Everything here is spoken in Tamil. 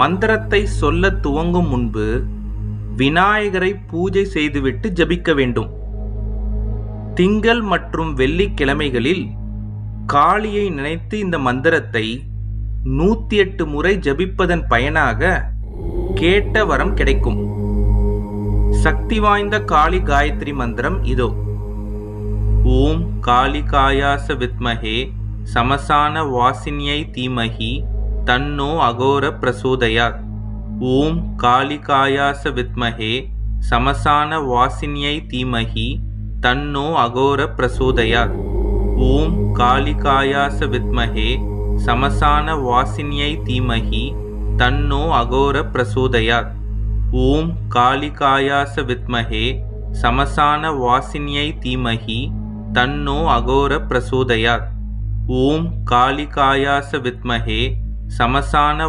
மந்திரத்தை சொல்ல துவங்கும் முன்பு விநாயகரை பூஜை செய்துவிட்டு ஜபிக்க வேண்டும். திங்கள் மற்றும் வெள்ளிக்கிழமைகளில் காளியை நினைத்து இந்த மந்திரத்தை 108 முறை ஜபிப்பதன் பயனாக கேட்ட வரம் கிடைக்கும். சக்தி வாய்ந்த காளி காயத்ரி மந்திரம் இதோ. ஓம் காளிகாயாச வித்மஹே சமசான வாசினியை தீமஹி தன்னோ அகோர பிரசோதயாத். ஓம் காளிகாயாச வித்மஹே சமசான வாசினியை தீமஹி தன்னோ அகோர பிரசோதயாத். ஓம் காளிகாயாச வித்மஹே சமசான வாசினியை தீமஹி தன்னோ அகோர பிரசோதயாத். ஓம் காளிகாயாச வித்மஹே சமசான வாசினியை தீமஹி தன்னோ அகோர பிரசோதயாத். ஓம் காளிகாயாச வித்மஹே சமசான